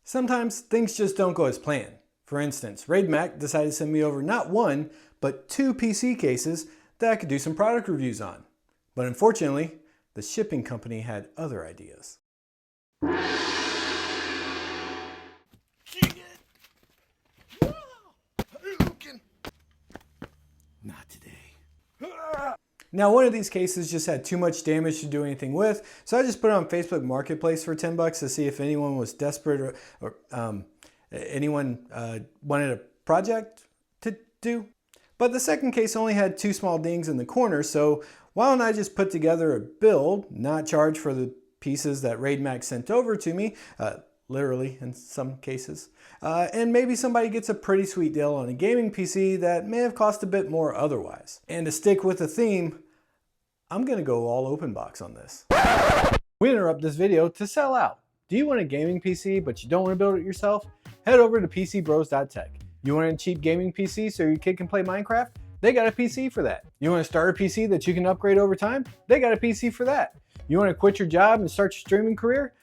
Sometimes things just don't go as planned. For instance, RaidMac decided to send me over not one, but 2 PC cases that I could do some product reviews on. But unfortunately, the shipping company had other ideas. Not today. Now, one of these cases just had too much damage to do anything with, so I just put it on Facebook Marketplace for 10 bucks to see if anyone was desperate or anyone wanted a project to do. But the second case only had 2 small dings in the corner, so why don't I just put together a build, not charge for the pieces that RaidMac sent over to me, literally in some cases, and maybe somebody gets a pretty sweet deal on a gaming PC that may have cost a bit more otherwise. And to stick with the theme, I'm gonna go all open box on this. We interrupt this video to sell out. Do you want a gaming PC but you don't want to build it yourself? Head over to PCBros.tech. You want a cheap gaming PC so your kid can play Minecraft? They got a PC for that. You want to start a PC that you can upgrade over time? They got a PC for that. You want to quit your job and start your streaming career?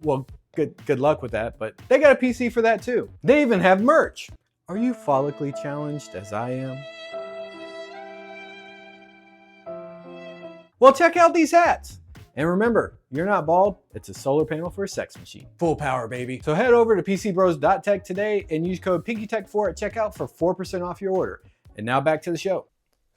Well, good luck with that, but they got a PC for that too. They even have merch. Are you follically challenged as I am? Well, check out these hats. And remember, you're not bald, it's a solar panel for a sex machine. Full power, baby. So head over to PCBros.tech today and use code PinkyTech4 at checkout for 4% off your order. And now back to the show.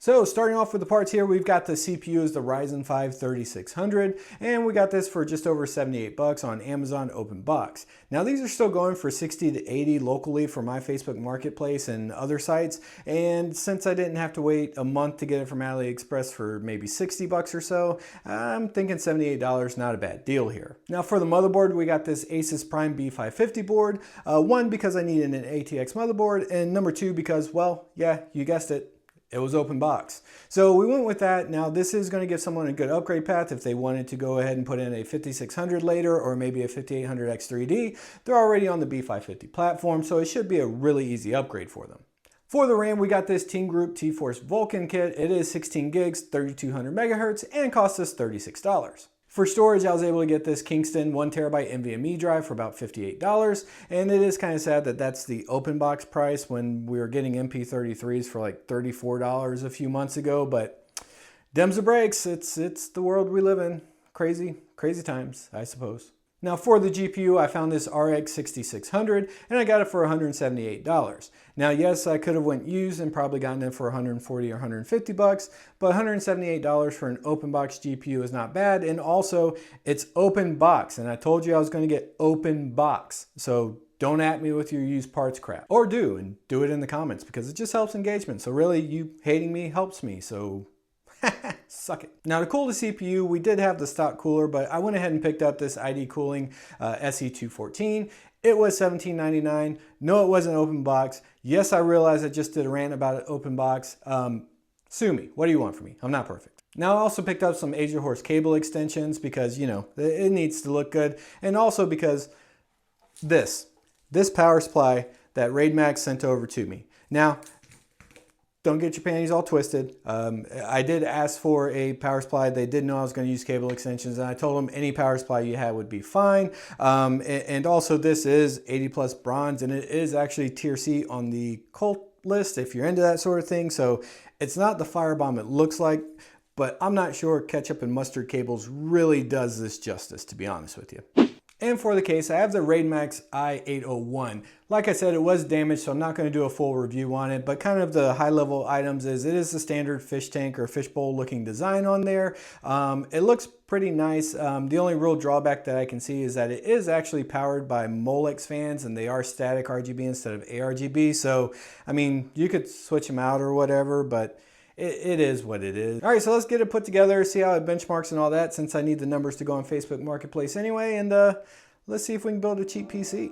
So starting off with the parts here, we've got the CPU is the Ryzen 5 3600, and we got this for just over 78 bucks on Amazon Open Box. Now these are still going for 60 to 80 locally for my Facebook Marketplace and other sites, and since I didn't have to wait a month to get it from AliExpress for maybe 60 bucks or so, I'm thinking $78, not a bad deal here. Now for the motherboard, we got this Asus Prime B550 board, one because I needed an ATX motherboard, and number 2 because, well, yeah, you guessed it, it was open box. So we went with that. Now this is going to give someone a good upgrade path if they wanted to go ahead and put in a 5600 later or maybe a 5800 X3D. They're already on the B550 platform, so it should be a really easy upgrade for them. For the RAM, we got this Team Group T-Force Vulcan kit. It is 16 gigs, 3200 megahertz, and cost us $36. For storage, I was able to get this Kingston 1TB NVMe drive for about $58, and it is kind of sad that that's the open box price when we were getting MP33s for like $34 a few months ago, but dems or breaks, it's the world we live in. Crazy times, I suppose. Now for the GPU, I found this RX 6600 and I got it for $178. Now yes, I could have went used and probably gotten it for 140 or 150 bucks, but $178 for an open box GPU is not bad, and also it's open box, and I told you I was going to get open box. So don't at me with your used parts crap. Or do, and do it in the comments because it just helps engagement. So really, you hating me helps me, so suck it. Now to cool the CPU, we did have the stock cooler, but I went ahead and picked up this ID Cooling SE214. It was $17.99. No, it wasn't open box. Yes, I realize I just did a rant about it open box. Sue me. What do you want from me? I'm not perfect. Now I also picked up some Asia Horse cable extensions because, you know, it needs to look good. And also because this power supply that RaidMac sent over to me. Now, don't get your panties all twisted. I did ask for a power supply. They did know I was going to use cable extensions, and I told them any power supply you had would be fine. And also this is 80 plus bronze, and it is actually tier C on the cult list if you're into that sort of thing. So it's not the firebomb it looks like, but I'm not sure ketchup and mustard cables really does this justice, to be honest with you. And for the case, I have the RaidMax i801. Like I said, it was damaged, so I'm not going to do a full review on it, but kind of the high level items is it is the standard fish tank or fishbowl looking design on there. It looks pretty nice. The only real drawback that I can see is that it is actually powered by Molex fans, and they are static RGB instead of ARGB. So, I mean, you could switch them out or whatever, but it is what it is. All right, so let's get it put together, see how it benchmarks and all that, since I need the numbers to go on Facebook Marketplace anyway, and let's see if we can build a cheap PC.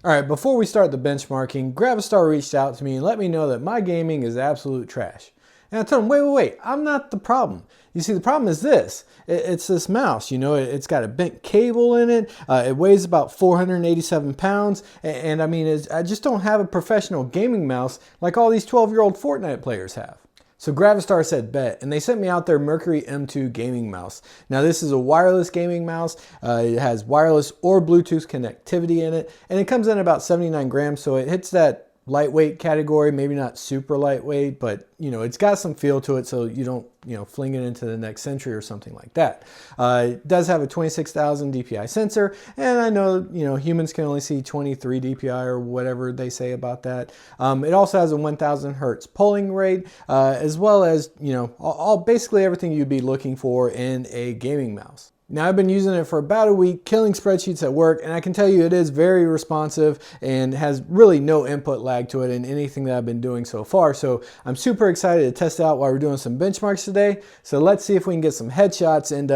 All right, before we start the benchmarking, Gravastar reached out to me and let me know that my gaming is absolute trash. And I told him, wait, I'm not the problem. You see, the problem is this. It's this mouse, you know, it's got a bent cable in it. It weighs about 487 pounds. And I mean, I just don't have a professional gaming mouse like all these 12-year-old Fortnite players have. So Gravastar said bet, and they sent me out their Mercury M2 gaming mouse. Now this is a wireless gaming mouse. It has wireless or Bluetooth connectivity in it, and it comes in about 79 grams, so it hits that lightweight category, maybe not super lightweight, but you know, it's got some feel to it, so you don't, you know, fling it into the next century or something like that. It does have a 26,000 DPI sensor, and I know, you know, humans can only see 23 DPI or whatever they say about that. It also has a 1000 hertz polling rate, as well as, you know, basically everything you'd be looking for in a gaming mouse. Now I've been using it for about a week, killing spreadsheets at work, and I can tell you it is very responsive and has really no input lag to it in anything that I've been doing so far. So I'm super excited to test it out while we're doing some benchmarks today. So let's see if we can get some headshots and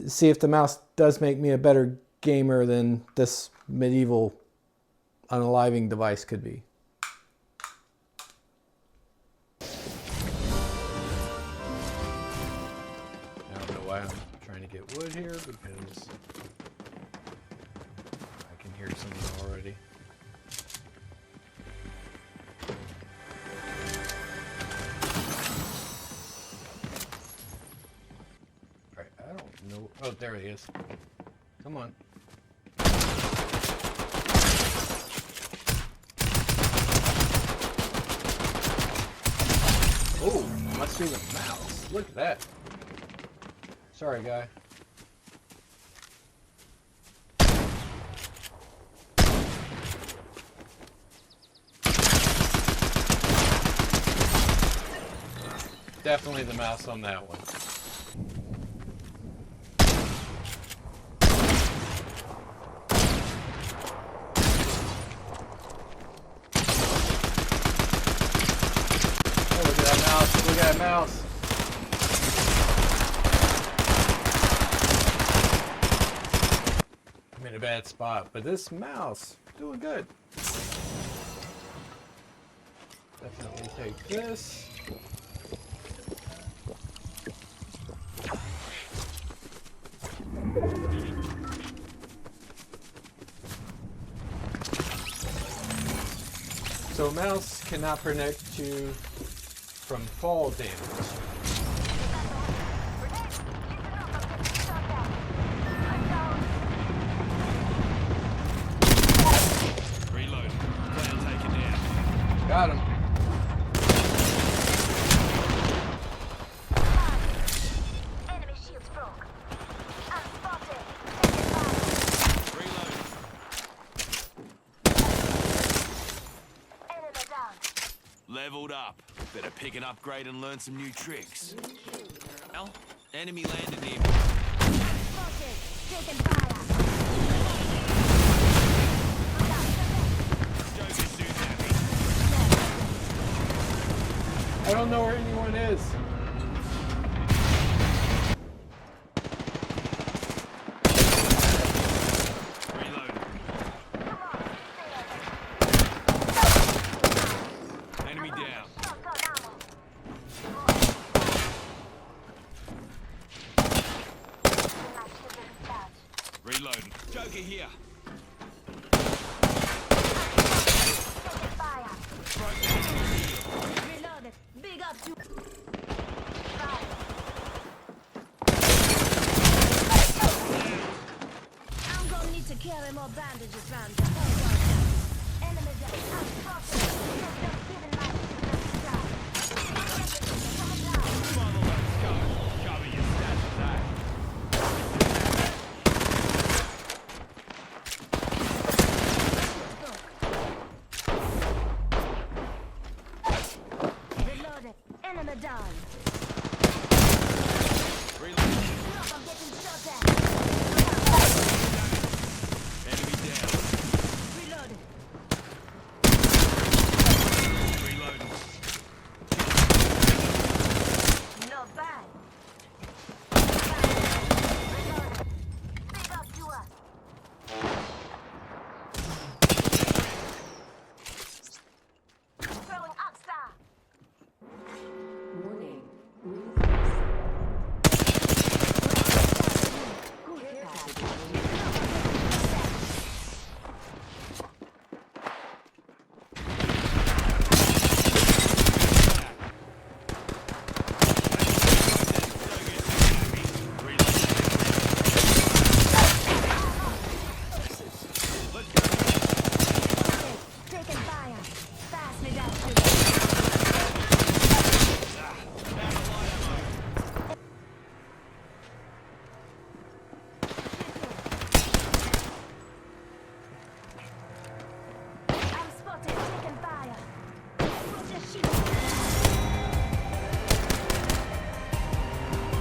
see if the mouse does make me a better gamer than this medieval unaliving device could be. Get wood here because I can hear something already. Alright, I don't know. Oh, there he is. Come on. Oh, must be the mouse. Look at that. Sorry, guy. Definitely the mouse on that one. Oh, look at that mouse. Look at that mouse. I'm in a bad spot, but this mouse doing good. Definitely take this. So a mouse cannot protect you from fall damage. Reload. Player taken down. Got him. Enemy shields broke. Unspotted. Reload. Enemy down. Leveled up. Better pick an upgrade and learn some new tricks. Well, enemy landed near me. Spotted. Taking fire. Joker soon happy. I don't know where anyone is. Reload. Enemy down. Shotgun ammo. Reloading. Joker here. Taking fire. Broke down. Reloaded. Big up to fire. I'm gonna need to carry more bandages round the whole. Enemy down. Unspotted. Just giving my shot. Follow us, go. Cover your stats, eh? Reloaded. Enemy down. Reload. Look, I'm getting shot at. Enemy down. Reloaded. Reloading. Not bad. Reloaded. Big up to us.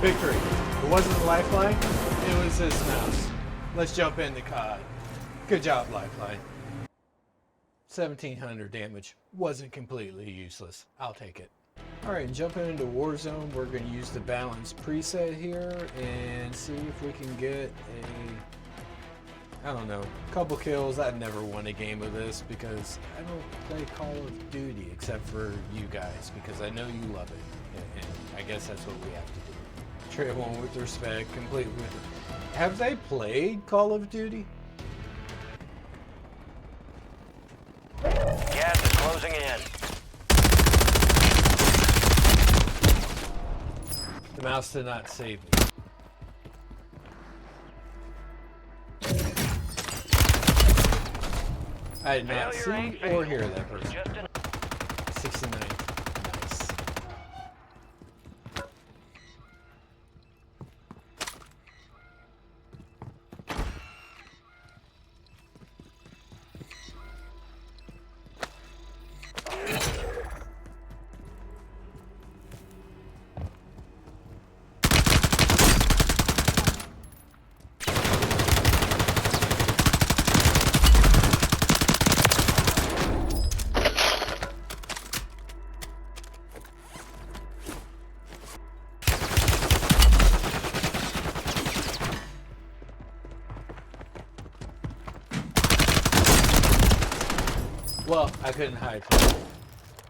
Victory. It wasn't the lifeline, it was this mouse. Let's jump into COD. Good job, lifeline. 1700 damage. Wasn't completely useless. I'll take it. Alright, jumping into Warzone, we're going to use the balance preset here and see if we can get a, I don't know, couple kills. I've never won a game of this because I don't play Call of Duty except for you guys because I know you love it. And I guess that's what we have to do. Treat one with respect, complete with it. Have they played Call of Duty? Gas is closing in. The mouse did not save me. I did not see or hear that person. 69. Nice. Well, I couldn't hide from it.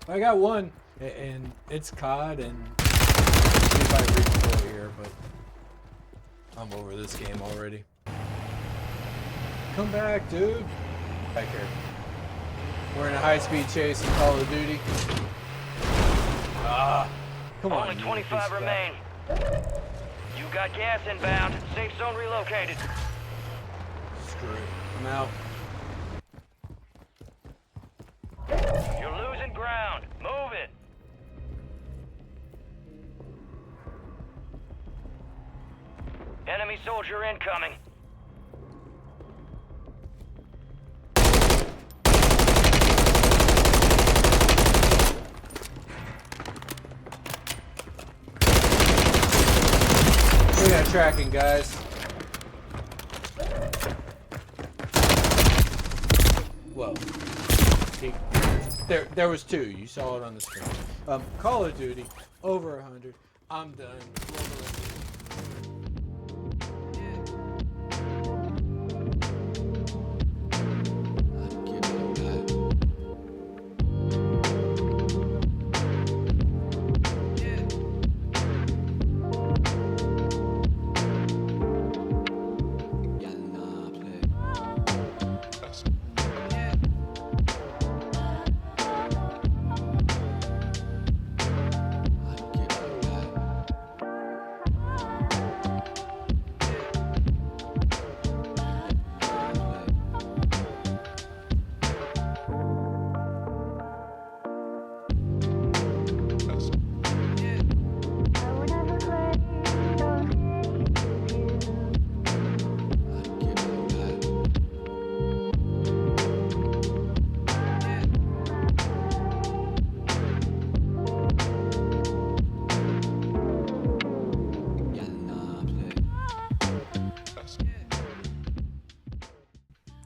I got one, and it's COD, and see if I recoil here, but I'm over this game already. Come back, dude. Back here. We're in a high-speed chase in Call of Duty. Ah, come on. Only 25 remain. You got gas inbound. Safe zone relocated. Screw it. I'm out. You're losing ground. Move it. Enemy soldier incoming. We got tracking, guys. Whoa. There was two. You saw it on the screen. Call of Duty, over 100. I'm done.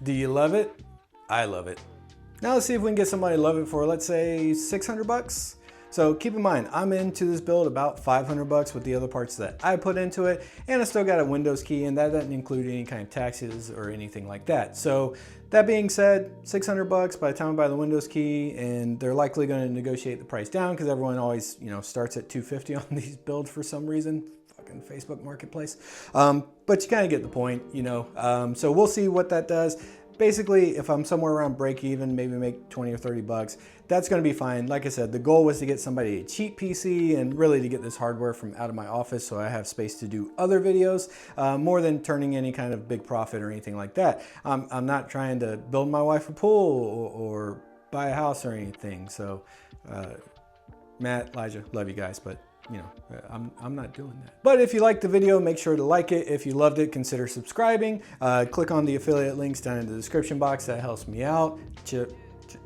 Do you love it? I love it. Now let's see if we can get somebody to love it for, let's say, 600 bucks. So keep in mind, I'm into this build about 500 bucks with the other parts that I put into it, and I still got a Windows key, and that doesn't include any kind of taxes or anything like that. So that being said, 600 bucks by the time I buy the Windows key, and they're likely going to negotiate the price down because everyone always, starts at 250 on these builds for some reason. Fucking Facebook Marketplace. But you kind of get the point, So we'll see what that does. Basically, if I'm somewhere around break even, maybe make 20 or 30 bucks, that's gonna be fine. Like I said, the goal was to get somebody a cheap PC and really to get this hardware from out of my office so I have space to do other videos, more than turning any kind of big profit or anything like that. I'm not trying to build my wife a pool or buy a house or anything. So Matt, Elijah, love you guys, but I'm not doing that. But if you liked the video, make sure to like it. If you loved it, consider subscribing. Click on the affiliate links down in the description box. That helps me out.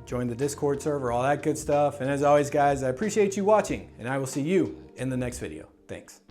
Join the Discord server, all that good stuff. And as always, guys, I appreciate you watching, and I will see you in the next video. Thanks.